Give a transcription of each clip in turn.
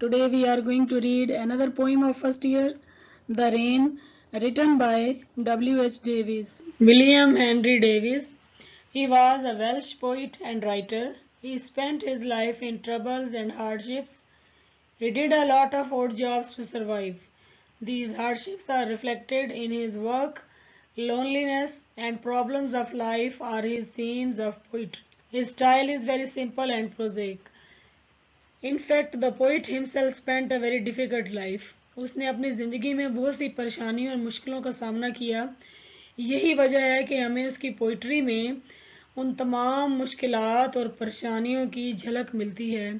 Today we are going to read another poem of first year, The Rain, written by W.H. Davies. William Henry Davies. He was a Welsh poet and writer. He spent his life in troubles and hardships. He did a lot of odd jobs to survive. These hardships are reflected in his work. Loneliness and problems of life are his themes of poetry. His style is very simple and prosaic. In fact, the poet himself spent a very difficult life. उसने अपनी ज़िंदगी में बहुत सी परेशानियों और मुश्किलों का सामना किया. यही वजह है कि हमें उसकी पोइट्री में उन तमाम मुश्किलात और परेशानियों की झलक मिलती है.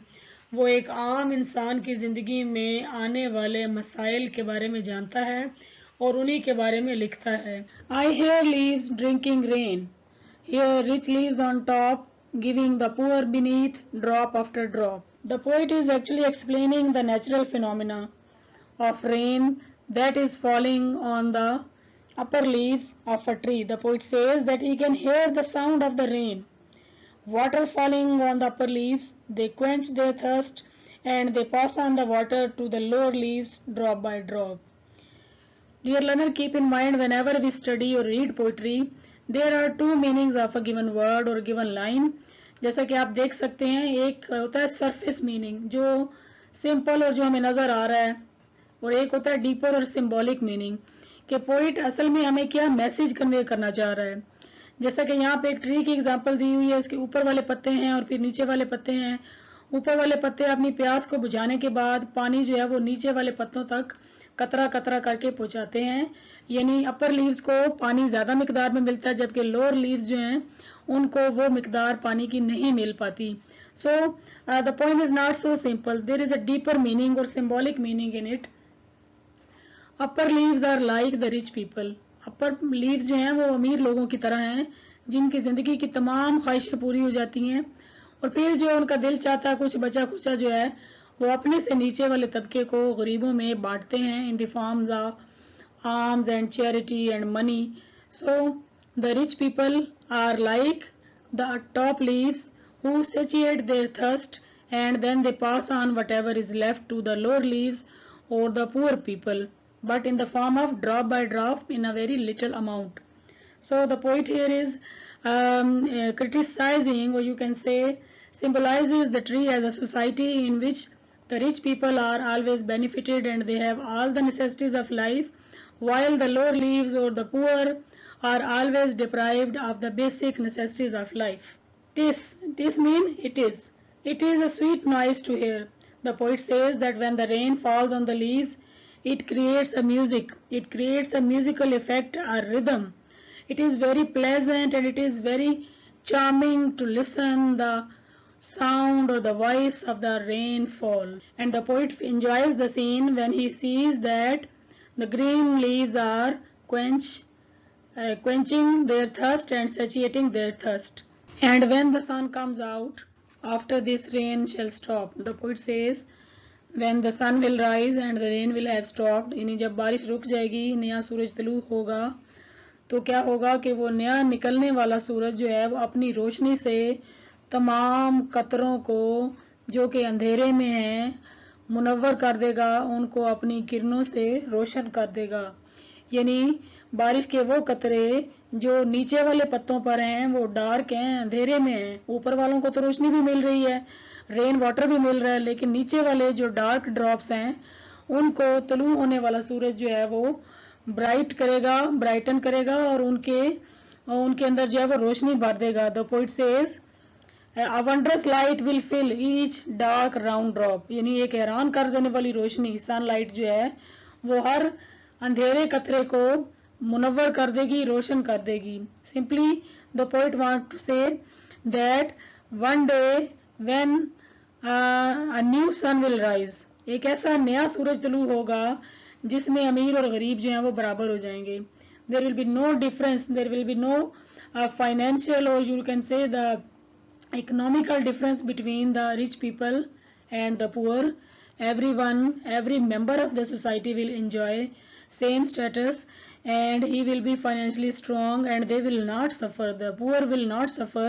वो एक आम इंसान की ज़िंदगी में आने वाले मसाइल के बारे में जानता है और उन्हीं के बारे में लिखता है. I hear leaves drinking rain. Here rich leaves on top, giving the poor beneath drop after drop. The poet is actually explaining the natural phenomena of rain that is falling on the upper leaves of a tree. The poet says that he can hear the sound of the rain. Water falling on the upper leaves, they quench their thirst and they pass on the water to the lower leaves drop by drop. Dear learner, keep in mind whenever we study or read poetry, there are two meanings of a given word or given line. जैसा कि आप देख सकते हैं, एक होता है surface meaning जो सिंपल और जो हमें नज़र आ रहा है, और एक होता है डीपर और सिंबॉलिक मीनिंग कि पोइट असल में हमें क्या मैसेज कन्वे करना चाह रहा है. जैसा कि यहाँ पे एक ट्री की एग्जांपल दी हुई है, उसके ऊपर वाले पत्ते हैं और फिर नीचे वाले पत्ते हैं. ऊपर वाले पत्ते अपनी प्यास को बुझाने के बाद पानी जो है वो नीचे वाले पत्तों तक कतरा कतरा करके पहुंचाते हैं, यानी अपर लीव्स को पानी ज़्यादा मिकदार में मिलता है, जबकि लोअर लीव्स जो हैं उनको वो मिकदार पानी की नहीं मिल पाती. So the poem is not so simple, there is a deeper meaning और symbolic meaning in it. Upper leaves are like the rich people. Upper leaves जो हैं वो अमीर लोगों की तरह हैं जिनकी ज़िंदगी की तमाम ख्वाहिशें पूरी हो जाती हैं और फिर जो उनका दिल चाहता है कुछ बचा खुचा जो है वो अपने से नीचे वाले तबके को गरीबों में बांटते हैं in the forms of arms and charity and money. So the rich people are like the top leaves who satiate their thirst and then they pass on whatever is left to the lower leaves or the poor people, but in the form of drop by drop in a very little amount. So the poet here is criticizing, or you can say symbolizes the tree as a society in which the rich people are always benefited and they have all the necessities of life, while the lower leaves or the poor are always deprived of the basic necessities of life. Tis mean it is. It is a sweet noise to hear. The poet says that when the rain falls on the leaves, it creates a music. It creates a musical effect, a rhythm. It is very pleasant and it is very charming to listen the sound or the voice of the rain fall. And the poet enjoys the scene when he sees that the green leaves are quenching their thirst and satiating their thirst. And when the sun comes out, after this rain shall stop. The poet says, when the sun will rise and the rain will have stopped, यानी जब बारिश रुक जाएगी, नया सूरज तलू होगा, तो क्या होगा कि वो नया निकलने वाला सूरज जो है वो अपनी रोशनी से तमाम कतरों को जो कि अंधेरे में हैं मुनव्वर कर देगा, उनको अपनी किरणों से रोशन कर देगा. यानी बारिश के वो कतरे जो नीचे वाले पत्तों पर हैं वो डार्क हैं, अंधेरे में हैं. ऊपर वालों को तो रोशनी भी मिल रही है, रेन वाटर भी मिल रहा है, लेकिन नीचे वाले जो डार्क ड्रॉप्स हैं उनको तलू होने वाला सूरज जो है वो ब्राइटन करेगा और उनके अंदर जो है वो रोशनी भर देगा. The poet says a wondrous light will fill each dark round drop, यानी एक हैरान कर देने वाली रोशनी सनलाइट जो है वो हर अंधेरे कतरे को मुनव्वर कर देगी, रोशन कर देगी. Simply the poet want to say that one day when a new sun will rise, एक ऐसा नया सूरज तलू होगा जिसमें अमीर और गरीब जो हैं वो बराबर हो जाएंगे. There will be no difference, there will be no financial और you can say the economical difference between the rich people and the poor. Every member of the society will enjoy same status and he will be financially strong and they will not suffer. The poor will not suffer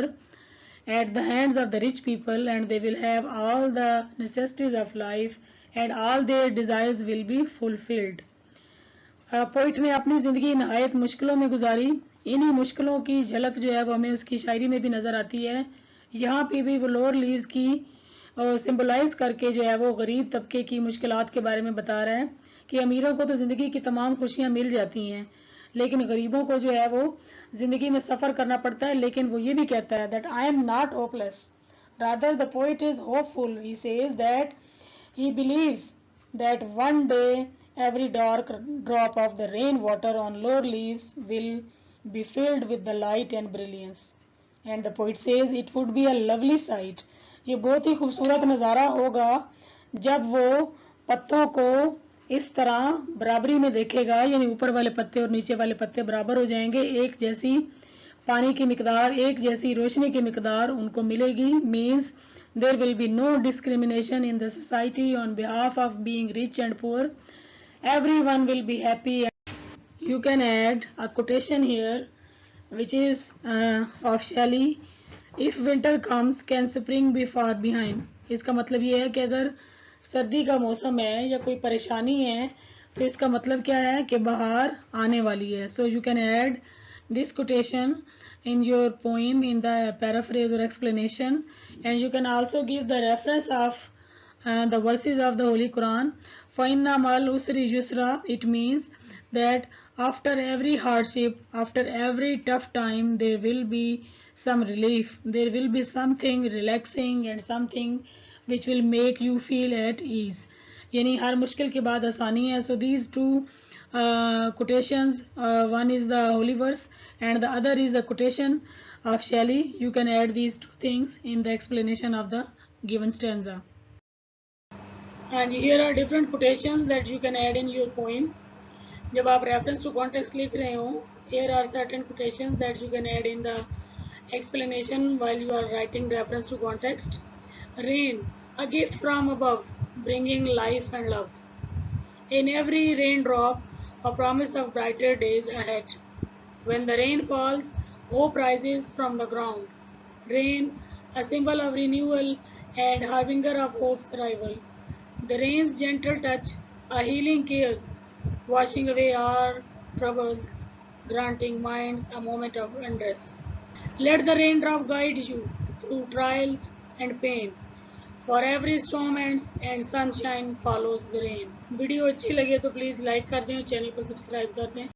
at the hands of the rich people, and they will have all the necessities of life, and all their desires will be fulfilled. Poet ने अपनी ज़िंदगी नहायत मुश्किलों में गुजारी। इन्हीं मुश्किलों की झलक जो है वो हमें उसकी शायरी में भी नज़र आती है। यहाँ पे भी वो लोअर लीव्स की सिंबलाइज करके जो है वो गरीब तबके की मुश्किलात के बारे में बता रहा है कि अमीरों को तो ज़िंदगी की तमाम खुशियाँ मिल जाती हैं, लेकिन गरीबों को जो है वो ज़िंदगी में सफ़र करना पड़ता है। लेकिन वो ये भी कहता है that I am not hopeless, rather the poet is hopeful. He says that he believes that one day every dark drop of the rainwater on lower leaves will be filled with the light and brilliance. And the poet says it would be a lovely sight. ये बहुत ही खूबसूरत नज़ारा होगा जब वो पत्तों को इस तरह बराबरी में देखेगा, यानी ऊपर वाले पत्ते और नीचे वाले पत्ते बराबर हो जाएंगे, एक जैसी पानी की मिकदार, एक जैसी रोशनी की मिकदार उनको मिलेगी। Means there will be no discrimination in the society on behalf of being rich and poor. Everyone will be happy. You can add a quotation here which is of Shelley. If winter comes, can spring be far behind? इसका मतलब ये है कि अगर सर्दी का मौसम है या कोई परेशानी है तो इसका मतलब क्या है कि बहार आने वाली है. So you can add this quotation in your poem in the paraphrase or explanation, and you can also give the reference of the verses of the Holy Quran. فَإِنَّ مَعَ الْعُسْرِ يُسْرًا. It means that after every hardship, after every tough time, there will be some relief, there will be something relaxing and something which will make you feel at ease. यानी हर मुश्किल के बाद आसानी है. So these two quotations, one is the holy verse and the other is a quotation of Shelley. You can add these two things in the explanation of the given stanza. And here are different quotations that you can add in your poem. जब आप reference to context लिख रहे हो, here are certain quotations that you can add in the explanation while you are writing reference to context. Rain, a gift from above, bringing life and love. In every raindrop, a promise of brighter days ahead. When the rain falls, hope rises from the ground. Rain, a symbol of renewal and harbinger of hope's arrival. The rain's gentle touch, a healing kiss, washing away our troubles, granting minds a moment of undress. Let the raindrop guide you through trials and pain. For every storm ends and sunshine follows the rain. Video अच्छी लगे तो please like कर दें और channel को subscribe कर दें।